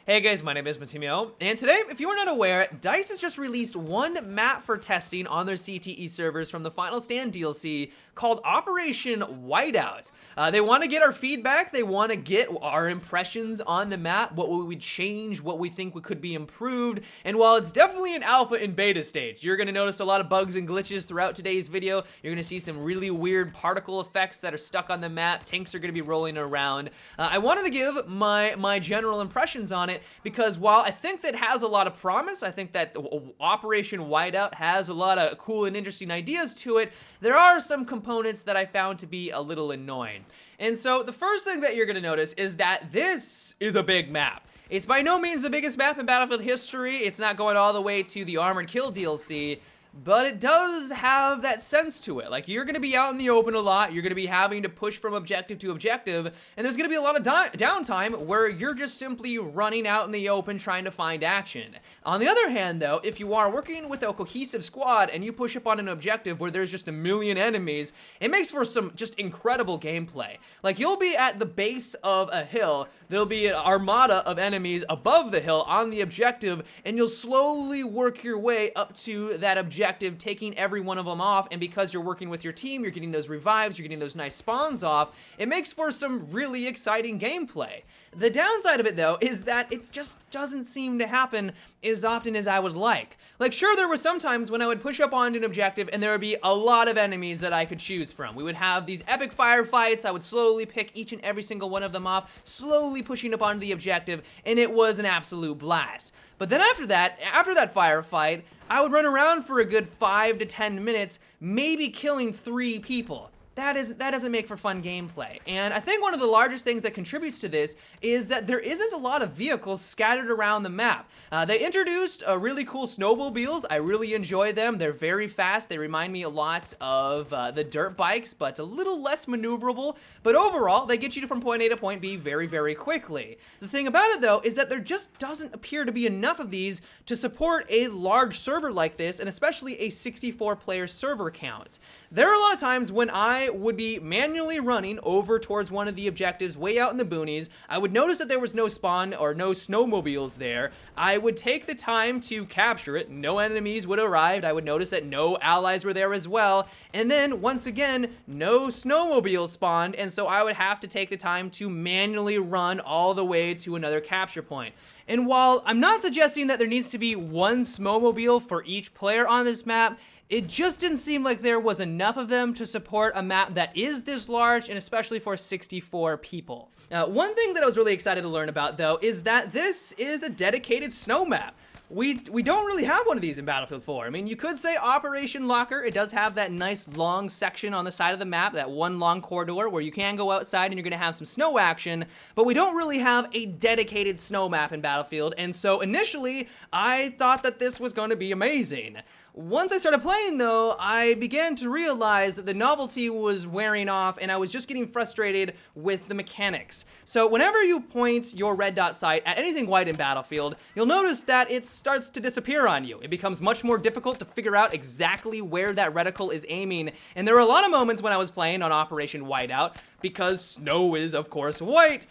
Hey guys, my name is Matimio, and today, if you are not aware, DICE has just released one map for testing on their CTE servers from the Final Stand DLC called Operation Whiteout. They want to get our feedback, they want to get our impressions on the map, what we would change, what we think could be improved, and while it's definitely an alpha and beta stage, you're going to notice a lot of bugs and glitches throughout today's video. You're going to see some really weird particle effects that are stuck on the map, tanks are going to be rolling around. I wanted to give my general impressions on it, because while I think that has a lot of promise, I think that Operation Whiteout has a lot of cool and interesting ideas to it, there are some components that I found to be a little annoying. And so the first thing that you're going to notice is that this is a big map. It's by no means the biggest map in Battlefield history, it's not going all the way to the Armored Kill DLC, but it does have that sense to it. Like, you're going to be out in the open a lot, you're going to be having to push from objective to objective, and there's going to be a lot of downtime where you're just simply running out in the open trying to find action. On the other hand, though, if you are working with a cohesive squad and you push up on an objective where there's just a million enemies, it makes for some just incredible gameplay. Like, you'll be at the base of a hill, there'll be an armada of enemies above the hill on the objective, and you'll slowly work your way up to that objective, taking every one of them off, and because you're working with your team, you're getting those revives, you're getting those nice spawns off, it makes for some really exciting gameplay. The downside of it, though, is that it just doesn't seem to happen as often as I would like. Like, sure, there were some times when I would push up onto an objective and there would be a lot of enemies that I could choose from. We would have these epic firefights, I would slowly pick each and every single one of them off, slowly pushing up onto the objective, and it was an absolute blast. But then after that firefight, I would run around for a good 5 to 10 minutes, maybe killing 3 people. That doesn't make for fun gameplay. And I think one of the largest things that contributes to this is that there isn't a lot of vehicles scattered around the map. They introduced really cool snowmobiles. I really enjoy them. They're very fast. They remind me a lot of the dirt bikes, but a little less maneuverable. But overall, they get you from point A to point B very, very quickly. The thing about it, though, is that there just doesn't appear to be enough of these to support a large server like this, and especially a 64-player server count. There are a lot of times when I would be manually running over towards one of the objectives way out in the boonies. I would notice that there was no spawn or no snowmobiles there. I would take the time to capture it. No enemies would arrive. I would notice that no allies were there as well. And then once again, no snowmobiles spawned, and so I would have to take the time to manually run all the way to another capture point. And while I'm not suggesting that there needs to be one snowmobile for each player on this map, it just didn't seem like there was enough of them to support a map that is this large, and especially for 64 people. One thing that I was really excited to learn about, though, is that this is a dedicated snow map. We don't really have one of these in Battlefield 4. I mean, you could say Operation Locker. It does have that nice long section on the side of the map, that one long corridor where you can go outside and you're going to have some snow action, but we don't really have a dedicated snow map in Battlefield, and so initially, I thought that this was going to be amazing. Once I started playing, though, I began to realize that the novelty was wearing off and I was just getting frustrated with the mechanics. So whenever you point your red dot sight at anything white in Battlefield, you'll notice that it starts to disappear on you. It becomes much more difficult to figure out exactly where that reticle is aiming, and there were a lot of moments when I was playing on Operation Whiteout, because snow is, of course, white,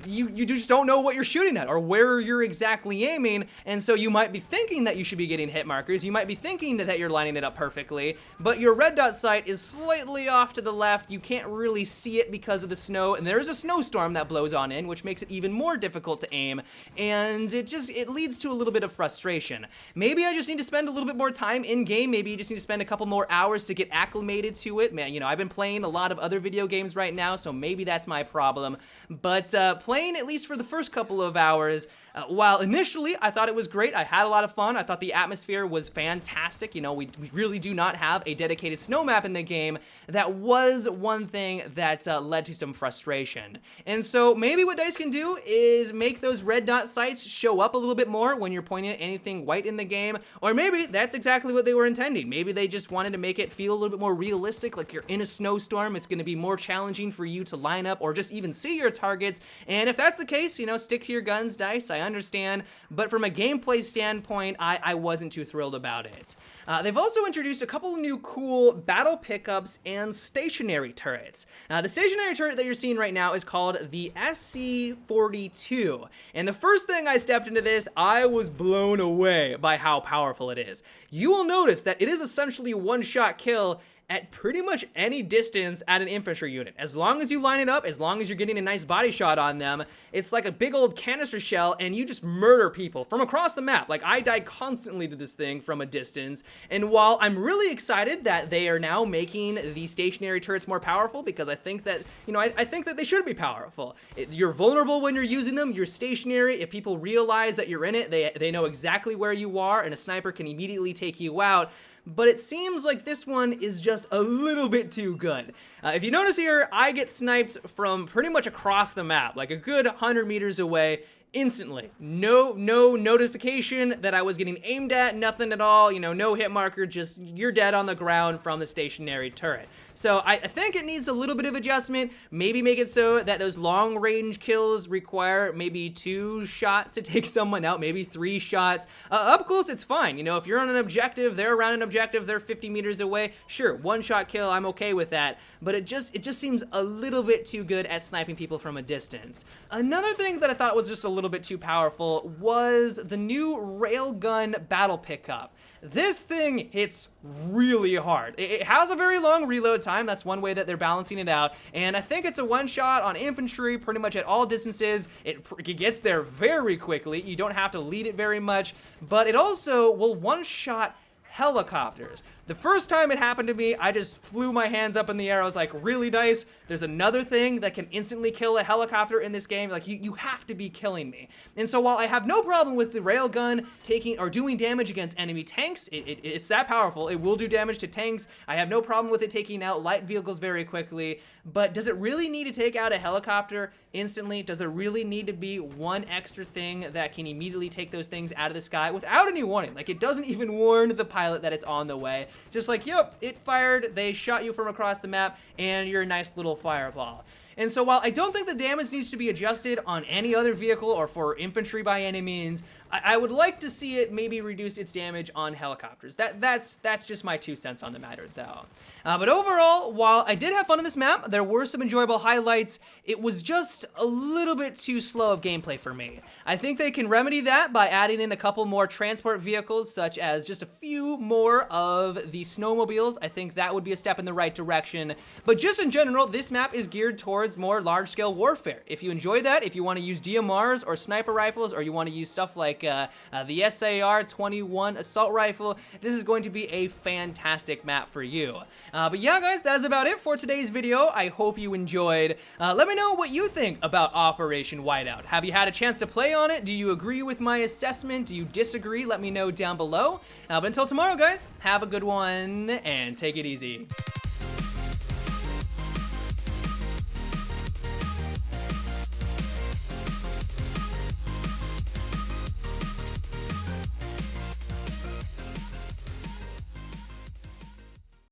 you just don't know what you're shooting at or where you're exactly aiming, and so you might be thinking that you should be getting hit markers, you might be thinking that you're lining it up perfectly, but your red dot sight is slightly off to the left, you can't really see it because of the snow, and there's a snowstorm that blows on in, which makes it even more difficult to aim, and it leads to a little bit of frustration. Maybe I just need to spend a little bit more time in-game, maybe you just need to spend a couple more hours to get acclimated to it. Man, you know, I've been playing a lot of other video games right now, so maybe that's my problem, but playing at least for the first couple of hours, while initially I thought it was great, I had a lot of fun, I thought the atmosphere was fantastic, you know, we really do not have a dedicated snow map in the game, that was one thing that led to some frustration. And so maybe what DICE can do is make those red dot sights show up a little bit more when you're pointing at anything white in the game, or maybe that's exactly what they were intending. Maybe they just wanted to make it feel a little bit more realistic, like you're in a snowstorm, it's going to be more challenging challenging for you to line up or just even see your targets. And if that's the case, you know, stick to your guns, Dice, I understand. But from a gameplay standpoint, I wasn't too thrilled about it. They've also introduced a couple of new cool battle pickups and stationary turrets. The stationary turret that you're seeing right now is called the SC-42. And the first thing I stepped into this, I was blown away by how powerful it is. You will notice that it is essentially a one-shot kill at pretty much any distance at an infantry unit. As long as you line it up, as long as you're getting a nice body shot on them, it's like a big old canister shell and you just murder people from across the map. Like, I die constantly to this thing from a distance. And while I'm really excited that they are now making the stationary turrets more powerful, because I think that, you know, I think that they should be powerful. You're vulnerable when you're using them, you're stationary. If people realize that you're in it, they know exactly where you are and a sniper can immediately take you out. But it seems like this one is just a little bit too good. If you notice here, I get sniped from pretty much across the map, like a good 100 meters away, instantly. No notification that I was getting aimed at, nothing at all, you know, no hit marker, just you're dead on the ground from the stationary turret. So I think it needs a little bit of adjustment, maybe make it so that those long range kills require maybe 2 shots to take someone out, maybe 3 shots. Up close, it's fine. You know, if you're on an objective, they're around an objective, they're 50 meters away, sure, 1-shot kill, I'm okay with that. But it just seems a little bit too good at sniping people from a distance. Another thing that I thought was just a little bit too powerful was the new railgun battle pickup. This thing hits really hard. It has a very long reload time. That's one way that they're balancing it out. And I think it's a one-shot on infantry pretty much at all distances. It gets there very quickly. You don't have to lead it very much. But it also will one-shot helicopters. The first time it happened to me, I just flew my hands up in the air. I was like, really, Dice? There's another thing that can instantly kill a helicopter in this game? Like, you have to be killing me. And so while I have no problem with the railgun taking or doing damage against enemy tanks, it's that powerful. It will do damage to tanks. I have no problem with it taking out light vehicles very quickly. But does it really need to take out a helicopter instantly? Does there really need to be one extra thing that can immediately take those things out of the sky without any warning? Like, it doesn't even warn the pilot that it's on the way. Just like, yep, it fired, they shot you from across the map, and you're a nice little fireball. And so while I don't think the damage needs to be adjusted on any other vehicle or for infantry by any means, I would like to see it maybe reduce its damage on helicopters. That's just my 2 cents on the matter, though. But overall, while I did have fun on this map, there were some enjoyable highlights, it was just a little bit too slow of gameplay for me. I think they can remedy that by adding in a couple more transport vehicles, such as just a few more of the Snowmobiles. I think that would be a step in the right direction. But just in general, this map is geared towards more large-scale warfare. If you enjoy that, if you want to use DMRs or sniper rifles, or you want to use stuff like the SAR-21 assault rifle, this is going to be a fantastic map for you. But yeah, guys, that is about it for today's video. I hope you enjoyed. Let me know what you think about Operation Whiteout. Have you had a chance to play on it? Do you agree with my assessment? Do you disagree? Let me know down below. But until tomorrow, guys, have a good one and take it easy.